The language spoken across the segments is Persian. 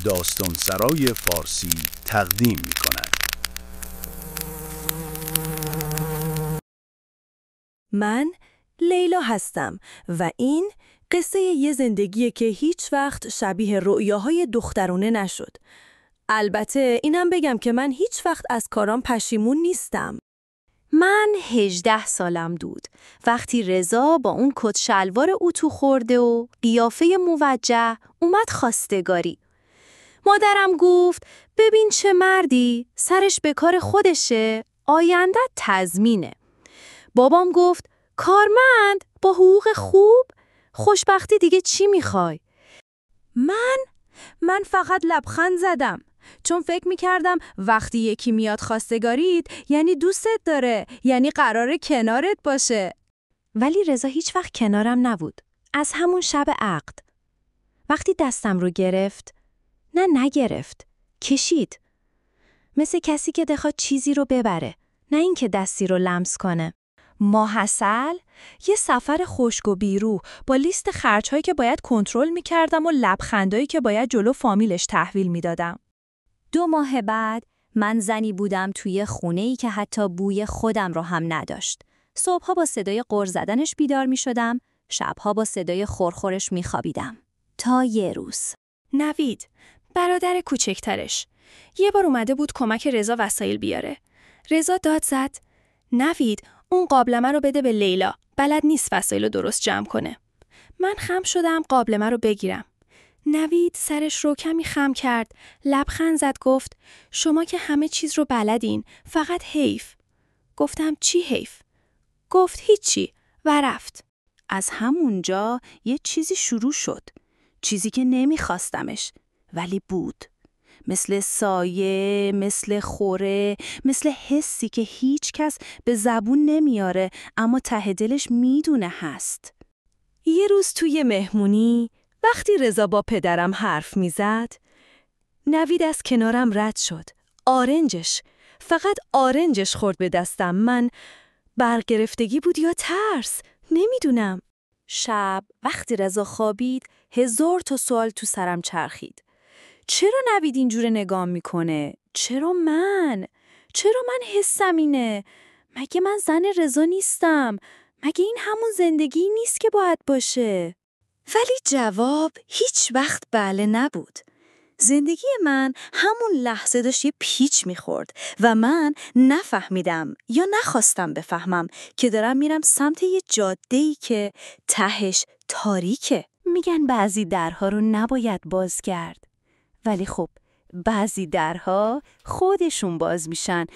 داستانسرای فارسی تقدیم می‌کند. من لیلا هستم و این قصه یه زندگیه که هیچ وقت شبیه رؤیاهای دخترونه نشد. البته اینم بگم که من هیچ وقت از کارام پشیمون نیستم. من 18 سالم بود وقتی رضا با اون کت شلوار اتو خورده و قیافه موجه اومد خواستگاری. مادرم گفت ببین چه مردی، سرش به کار خودشه، آینده تضمینه. بابام گفت کارمند با حقوق خوب، خوشبختی دیگه چی میخوای؟ من فقط لبخند زدم چون فکر میکردم وقتی یکی میاد خواستگاریت یعنی دوستت داره، یعنی قراره کنارت باشه. ولی رضا هیچ وقت کنارم نبود. از همون شب عقد وقتی دستم رو گرفت، نگرفت، کشید. مثل کسی که بخواد چیزی رو ببره، نه اینکه دستی رو لمس کنه. ماحصل یه سفر خشک و بیروح با لیست خرج‌هایی که باید کنترل می‌کردم و لبخندایی که باید جلو فامیلش تحویل می‌دادم. 2 ماه بعد من زنی بودم توی خونه‌ای که حتی بوی خودم رو هم نداشت. صبح‌ها با صدای غر زدنش بیدار می‌شدم، شب‌ها با صدای خورخورش می‌خوابیدم. تا یه روز نوید، برادر کوچکترش، یه بار اومده بود کمک رضا وسایل بیاره. رضا داد زد نوید، اون قابلمه رو بده به لیلا، بلد نیست وسایل رو درست جمع کنه. من خم شدم قابلمه رو بگیرم. نوید سرش رو کمی خم کرد، لبخند زد، گفت شما که همه چیز رو بلدین، فقط حیف. گفتم چی حیف؟ گفت هیچی و رفت. از همونجا یه چیزی شروع شد، چیزی که نمیخواستمش ولی بود. مثل سایه، مثل خوره، مثل حسی که هیچ کس به زبون نمیاره اما ته دلش میدونه هست. یه روز توی مهمونی وقتی رضا با پدرم حرف میزد، نوید از کنارم رد شد. فقط آرنجش خورد به دستم. من برگرفتگی بود یا ترس، نمیدونم. شب وقتی رضا خوابید 1000 تا سوال تو سرم چرخید. چرا نوید اینجور نگام میکنه؟ چرا من حسم اینه؟ مگه من زن رضا نیستم؟ مگه این همون زندگی نیست که باید باشه؟ ولی جواب هیچ وقت بله نبود. زندگی من همون لحظه داشت یه پیچ میخورد و من نفهمیدم یا نخواستم بفهمم که دارم میرم سمت یه جاده‌ای که تهش تاریکه. میگن بعضی درها رو نباید باز کرد، ولی خب بعضی درها خودشون باز میشن،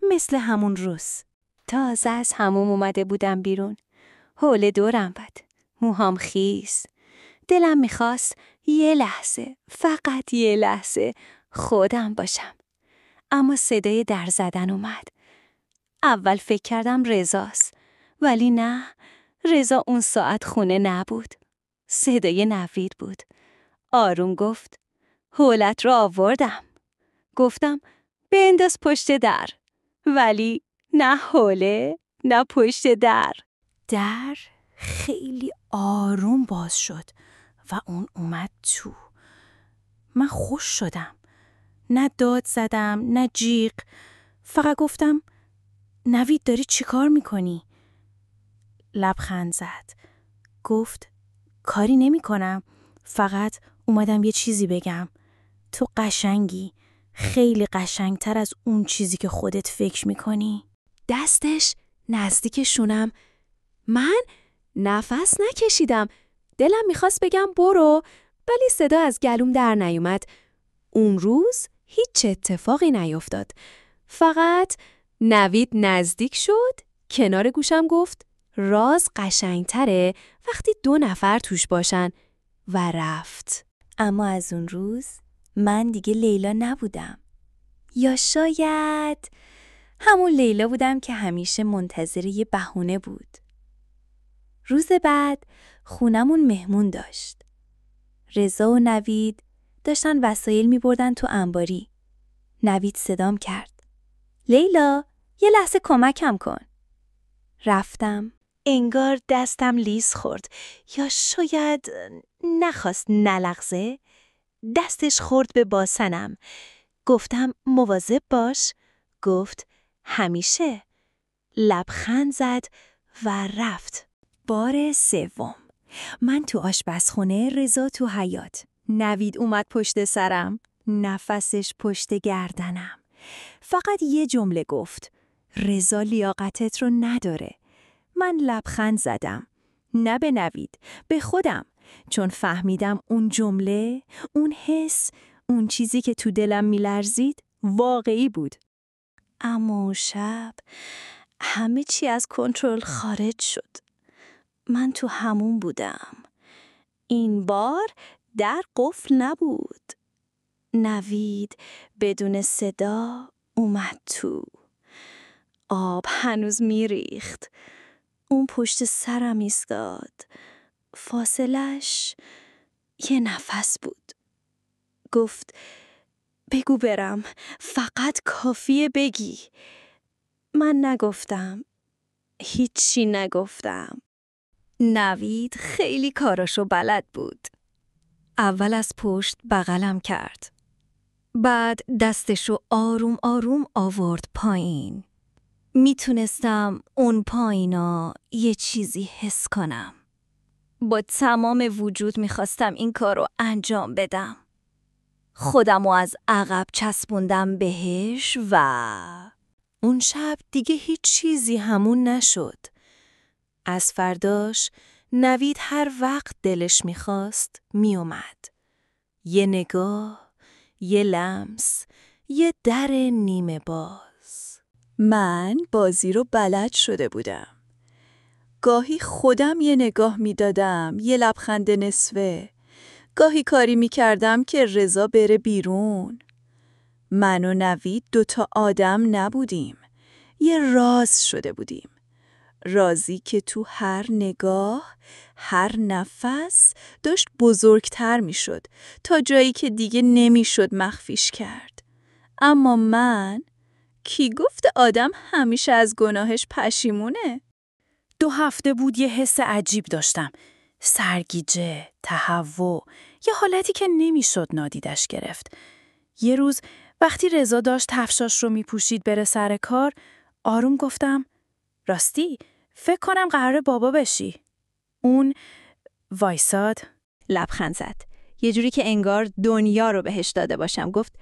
مثل همون روز. تازه از حموم اومده بودم بیرون، حوله دورم بد، موهام خیس. دلم میخواست یه لحظه، فقط یه لحظه خودم باشم. اما صدای در زدن اومد. اول فکر کردم رضاست، ولی نه، رضا اون ساعت خونه نبود. صدای نوید بود. آروم گفت حولت را آوردم. گفتم بنداز پشت در، ولی نه حوله نه پشت در. در خیلی آروم باز شد و اون اومد تو. من خوش شدم. نه داد زدم نه جیغ، فقط گفتم نوید داری چی کار میکنی؟ لبخند زد، گفت کاری نمی کنم، فقط اومدم یه چیزی بگم. تو قشنگی، خیلی قشنگتر از اون چیزی که خودت فکر میکنی. دستش نزدیک شونم. من نفس نکشیدم. دلم میخواست بگم برو، ولی صدا از گلوم در نیومد. اون روز هیچ اتفاقی نیفتاد. فقط نوید نزدیک شد، کنار گوشم گفت راز قشنگتره وقتی 2 نفر توش باشن و رفت. اما از اون روز من دیگه لیلا نبودم. یا شاید همون لیلا بودم که همیشه منتظر یه بهونه بود. روز بعد خونمون مهمون داشت. رضا و نوید داشتن وسایل می بردن تو انباری. نوید صدام کرد. لیلا، یه لحظه کمکم کن. رفتم. انگار دستم لیز خورد، یا شاید نخواست نلغزه. دستش خورد به باسنم. گفتم مواظب باش. گفت همیشه. لبخند زد و رفت. بار سوم. من تو آشپزخونه، رضا تو حیاط. نوید اومد پشت سرم، نفسش پشت گردنم. فقط یه جمله گفت: رضا لیاقتت رو نداره. من لبخند زدم. نه به نوید، به خودم. چون فهمیدم اون جمله، اون حس، اون چیزی که تو دلم میلرزید واقعی بود. اما شب همه چی از کنترل خارج شد. من تو همون بودم. این بار در قفل نبود. نوید بدون صدا اومد تو. آب هنوز میریخت. اون پشت سرم ایستاد. فاصلش یه نفس بود. گفت بگو برم، فقط کافیه بگی. من نگفتم. هیچی نگفتم. نوید خیلی کاراشو بلد بود. اول از پشت بغلم کرد. بعد دستشو آروم آروم آورد پایین. میتونستم اون پایینا یه چیزی حس کنم. با تمام وجود میخواستم این کارو انجام بدم. خودمو از عقب چسبوندم بهش و اون شب دیگه هیچ چیزی همون نشد. از فرداش نوید هر وقت دلش میخواست میومد. یه نگاه، یه لمس، یه در نیمه باز. من بازی رو بلد شده بودم. گاهی خودم یه نگاه میدادم، یه لبخند نصفه. گاهی کاری میکردم که رضا بره بیرون. من و نوید 2 آدم نبودیم. یه راز شده بودیم. رازی که تو هر نگاه، هر نفس داشت بزرگتر میشد تا جایی که دیگه نمیشد مخفیش کرد. اما من، کی گفته آدم همیشه از گناهش پشیمونه؟ 2 هفته بود یه حس عجیب داشتم. سرگیجه، تهوع، یه حالتی که نمیشد نادیدش گرفت. یه روز وقتی رضا داشت کفشاش رو میپوشید بره سر کار، آروم گفتم راستی فکر کنم قراره بابا بشی. اون وایساد، لبخند زد. یه جوری که انگار دنیا رو بهش داده باشم. گفت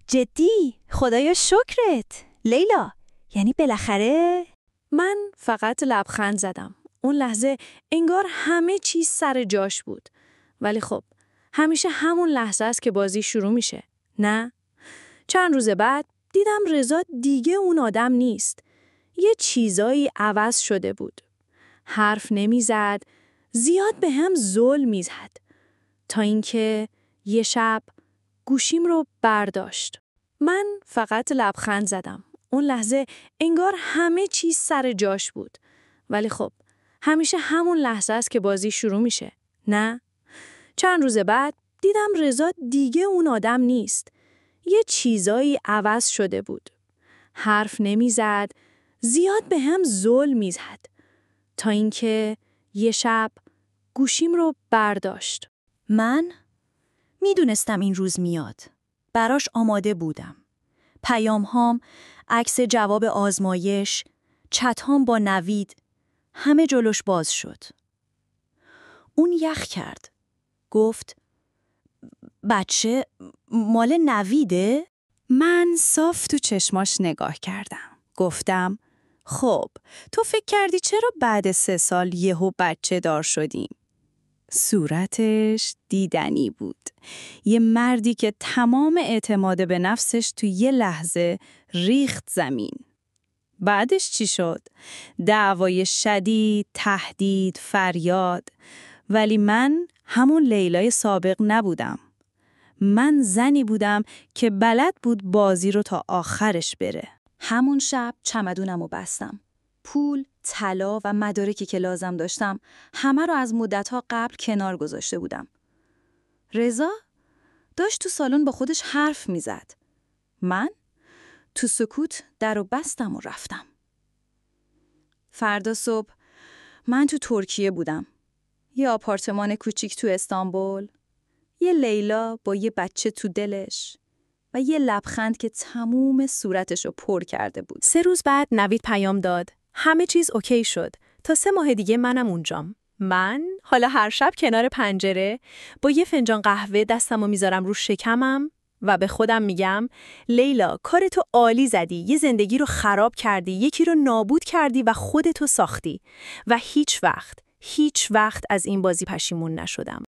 جدی؟ خدایا شکرت لیلا، یعنی بالاخره؟ من فقط لبخند زدم. اون لحظه انگار همه چیز سر جاش بود. ولی خب همیشه همون لحظه است که بازی شروع میشه، نه؟ چند روز بعد دیدم رضا دیگه اون آدم نیست. یه چیزایی عوض شده بود. حرف نمیزد، زیاد به هم ظلم میزد. تا اینکه یه شب گوشیم رو برداشت. من فقط لبخند زدم. اون لحظه انگار همه چیز سر جاش بود. ولی خب همیشه همون لحظه است که بازی شروع میشه، نه؟ چند روز بعد دیدم رضا دیگه اون آدم نیست. یه چیزایی عوض شده بود. حرف نمیزد، زیاد به هم ظلم میزد. تا اینکه یه شب گوشیم رو برداشت. من میدونستم این روز میاد. براش آماده بودم. پیام‌هام، عکس جواب آزمایش، چت‌هام با نوید، همه جلوش باز شد. اون یخ کرد. گفت بچه مال نویده؟ من صاف تو چشماش نگاه کردم. گفتم خب تو فکر کردی چرا بعد 3 سال یهو بچه دار شدیم؟ صورتش دیدنی بود. یه مردی که تمام اعتماد به نفسش تو یه لحظه ریخت زمین. بعدش چی شد؟ دعوای شدید، تهدید، فریاد. ولی من همون لیلای سابق نبودم. من زنی بودم که بلد بود بازی رو تا آخرش بره. همون شب چمدونمو بستم. پول، طلا و مدارکی که لازم داشتم همه رو از مدت‌ها قبل کنار گذاشته بودم. رضا داشت تو سالن با خودش حرف میزد. من تو سکوت درو بستم و رفتم. فردا صبح من تو ترکیه بودم. یه آپارتمان کوچیک تو استانبول. یه لیلا با یه بچه تو دلش و یه لبخند که تموم صورتشو پر کرده بود. 3 روز بعد نوید پیام داد. همه چیز اوکی شد. تا 3 ماه دیگه منم اونجام. من حالا هر شب کنار پنجره با یه فنجان قهوه دستمو میذارم رو شکمم و به خودم میگم لیلا کارتو عالی زدی، یه زندگی رو خراب کردی، یکی رو نابود کردی و خودتو ساختی و هیچ وقت از این بازی پشیمون نشدم.